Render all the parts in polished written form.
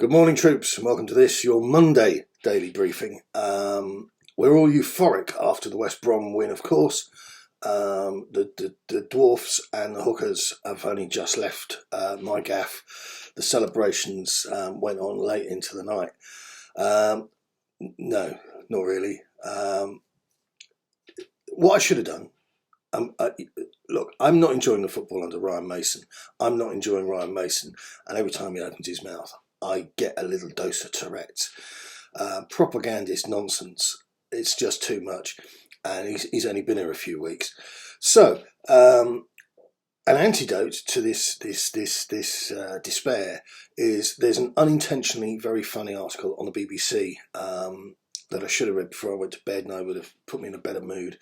Good morning, troops, and welcome to this, your Monday daily briefing. We're all euphoric after the West Brom win, of course. The dwarfs and the hookers have only just left my gaff. The celebrations went on late into the night. No, not really. What I should have done, look, I'm not enjoying the football under Ryan Mason. I'm not enjoying Ryan Mason, and every time he opens his mouth, I get a little dose of Tourette's. Propagandist nonsense. It's just too much, and he's only been here a few weeks. So, an antidote to this despair is there's an unintentionally very funny article on the BBC that I should have read before I went to bed, and I would have put me in a better mood.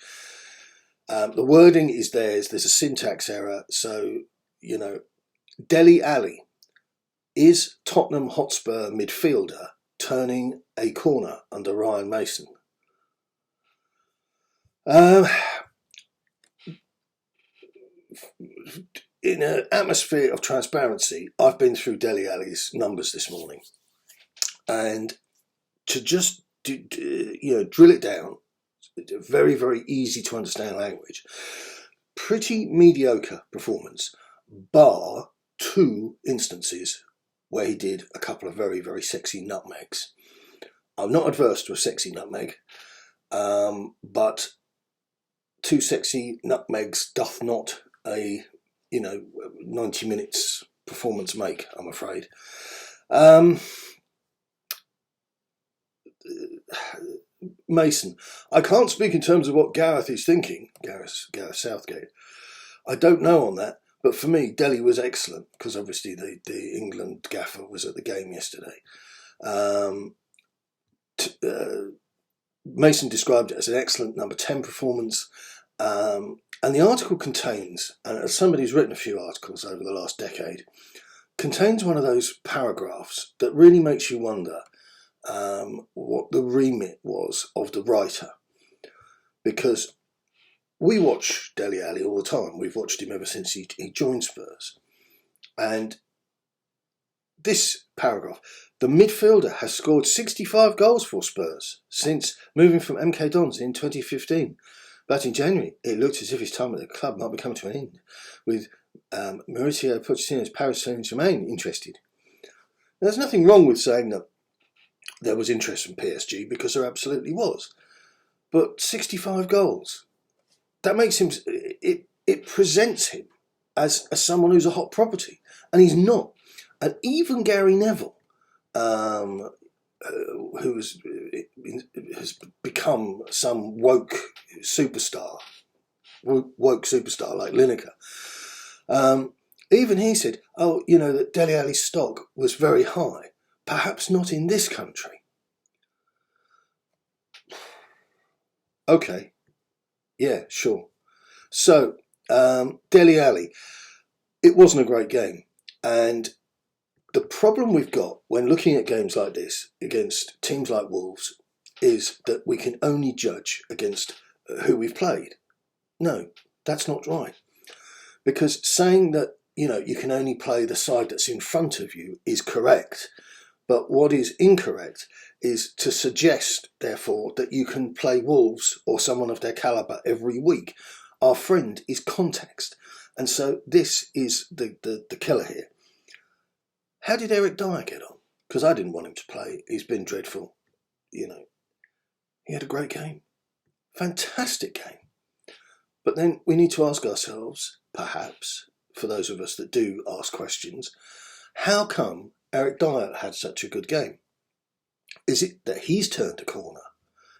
The wording is there's a syntax error. So, Dele Alli. Is Tottenham HOTSPUR midfielder turning a corner under Ryan Mason? In an atmosphere of transparency, I've been through Dele Alli's numbers this morning, and to just drill it down, very, very easy to understand language. Pretty mediocre performance, bar two instances where he did a couple of very, very sexy nutmegs. I'm not adverse to a sexy nutmeg, but two sexy nutmegs doth not a 90 minutes performance make, I'm afraid. Mason, I can't speak in terms of what Gareth is thinking, Gareth Southgate. I don't know on that. But for me, Dele was excellent because obviously the England gaffer was at the game yesterday. Mason described it as an excellent number 10 performance. And the article contains, and as somebody who's written a few articles over the last decade, contains one of those paragraphs that really makes you wonder what the remit was of the writer. Because we watch Dele Alli all the time. We've watched him ever since he joined Spurs. And this paragraph, the midfielder has scored 65 goals for Spurs since moving from MK Dons in 2015. But in January, it looked as if his time at the club might be coming to an end, with Mauricio Pochettino's Paris Saint-Germain interested. Now, there's nothing wrong with saying that there was interest from PSG, because there absolutely was. But 65 goals... that makes him, it presents him as someone who's a hot property, and he's not. And even Gary Neville, who has become some woke superstar like Lineker, even he said, that Dele Alli's stock was very high, perhaps not in this country. Okay. Yeah, sure. So, Dele Alli, it wasn't a great game. And the problem we've got when looking at games like this against teams like Wolves is that we can only judge against who we've played. No, that's not right. Because saying that, you can only play the side that's in front of you is correct. But what is incorrect is to suggest, therefore, that you can play Wolves or someone of their calibre every week. Our friend is context. And so this is the killer here. How did Eric Dier get on? Because I didn't want him to play. He's been dreadful. He had a great game. Fantastic game. But then we need to ask ourselves, perhaps, for those of us that do ask questions, how come Eric Dier had such a good game? Is it that he's turned a corner?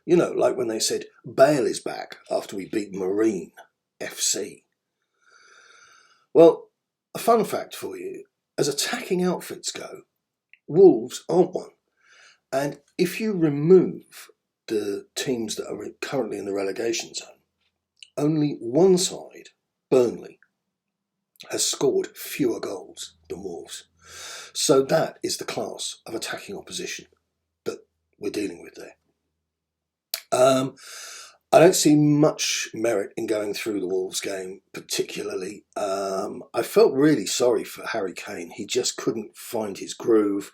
Like when they said Bale is back after we beat Marine FC. Well, a fun fact for you, as attacking outfits go, Wolves aren't one. And if you remove the teams that are currently in the relegation zone, only one side, Burnley, has scored fewer goals than Wolves. So that is the class of attacking opposition that we're dealing with there. I don't see much merit in going through the Wolves game particularly. I felt really sorry for Harry Kane. He just couldn't find his groove.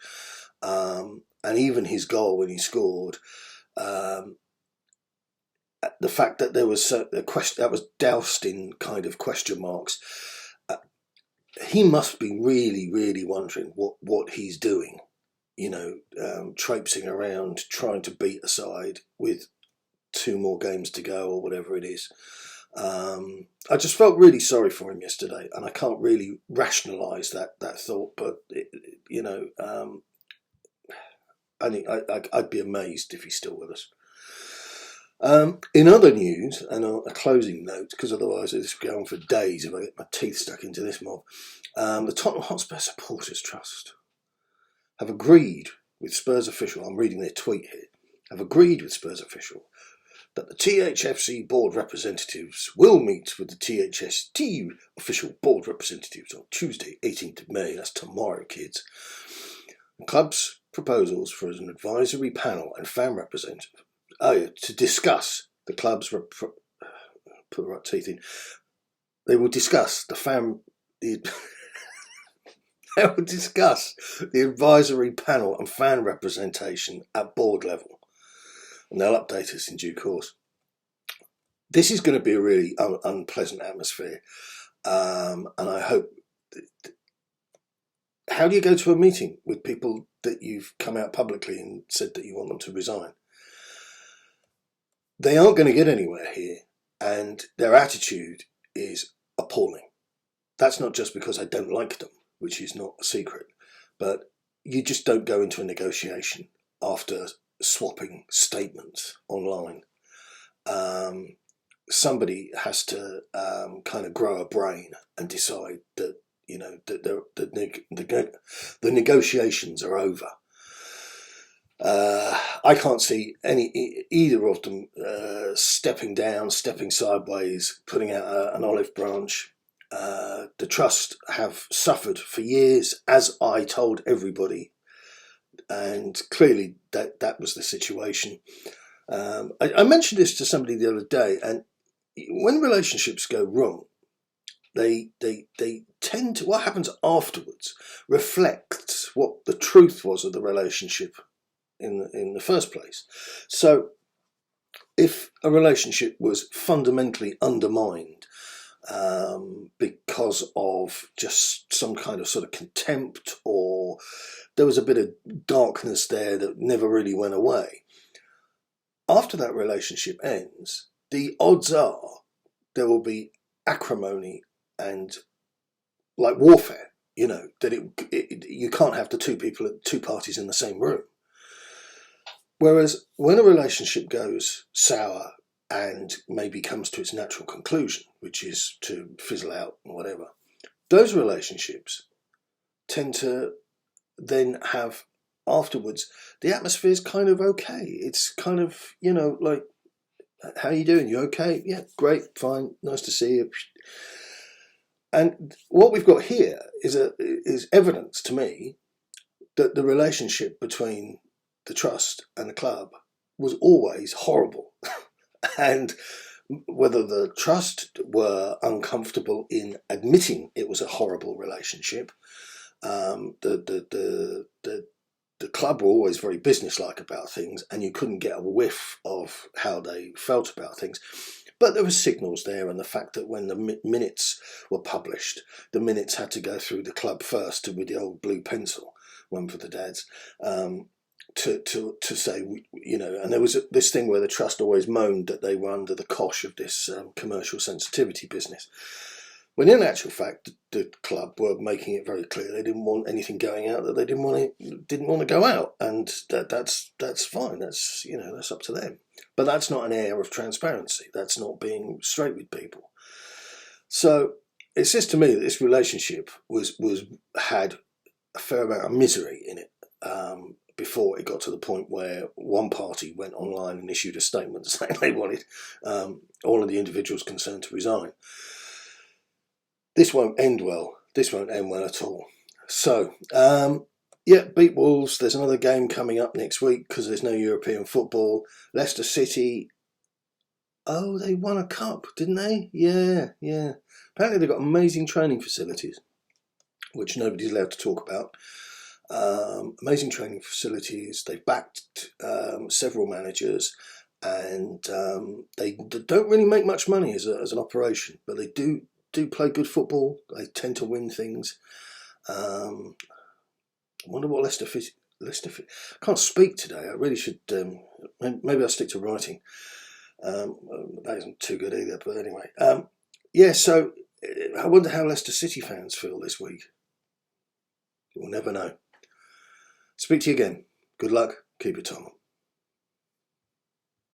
And even his goal when he scored, the fact that there was a question that was doused in kind of question marks, he must be really, really wondering what he's doing, traipsing around trying to beat a side with 2 more games to go or whatever it is. I just felt really sorry for him yesterday, and I can't really rationalise that thought, but I think I'd be amazed if he's still with us. In other news, and a closing note, because otherwise this will go on for days if I get my teeth stuck into this mob, the Tottenham HOTSPUR Supporters Trust have agreed with Spurs official, I'm reading their tweet here, have agreed with Spurs official that the THFC board representatives will meet with the THST official board representatives on Tuesday, 18th of May, that's tomorrow, kids. The club's proposals for an advisory panel and fan representative to discuss the club's put the right teeth in. They will discuss they will discuss the advisory panel and fan representation at board level, and they'll update us in due course. This is going to be a really unpleasant atmosphere, and I hope. How do you go to a meeting with people that you've come out publicly and said that you want them to resign? They aren't going to get anywhere here, and their attitude is appalling. That's not just because I don't like them, which is not a secret, but you just don't go into a negotiation after swapping statements online. Somebody has to kind of grow a brain and decide that the negotiations are over. I can't see either of them stepping down, stepping sideways, putting out an olive branch. The Trust have suffered for years, as I told everybody, and clearly that was the situation. I mentioned this to somebody the other day, and when relationships go wrong, they tend to, what happens afterwards reflects what the truth was of the relationship in the first place. So if a relationship was fundamentally undermined because of just some kind of sort of contempt, or there was a bit of darkness there that never really went away, after that relationship ends, the odds are there will be acrimony and like warfare, that you can't have the two parties in the same room. Whereas when a relationship goes sour and maybe comes to its natural conclusion, which is to fizzle out and whatever, those relationships tend to then have afterwards, the atmosphere is kind of okay. It's kind of, like, how you doing? You okay? Yeah, great, fine, nice to see you. And what we've got here is evidence to me that the relationship between the Trust and the club was always horrible. And whether the Trust were uncomfortable in admitting it was a horrible relationship, the club were always very businesslike about things, and you couldn't get a whiff of how they felt about things. But there were signals there, and the fact that when the minutes were published, the minutes had to go through the club first with the old blue pencil, one for the dads, to say, and there was this thing where the Trust always moaned that they were under the cosh of this commercial sensitivity business. When in actual fact, the club were making it very clear they didn't want anything going out that they didn't want to go out, and that's fine. That's up to them. But that's not an air of transparency. That's not being straight with people. So it says to me that this relationship had a fair amount of misery in it before it got to the point where one party went online and issued a statement saying they wanted all of the individuals concerned to resign. This won't end well. This won't end well at all. So, beat Wolves. There's another game coming up next week because there's no European football. Leicester City. Oh, they won a cup, didn't they? Yeah. Apparently they've got amazing training facilities, which nobody's allowed to talk about. Amazing training facilities. They've backed several managers, and they don't really make much money as an operation, but they do play good football. They tend to win things. I wonder what Leicester. I can't speak today. I really should. Maybe I'll stick to writing. That isn't too good either. But anyway, yeah. So I wonder how Leicester City fans feel this week. We'll never know. Speak to you again. Good luck. Keep it Tom.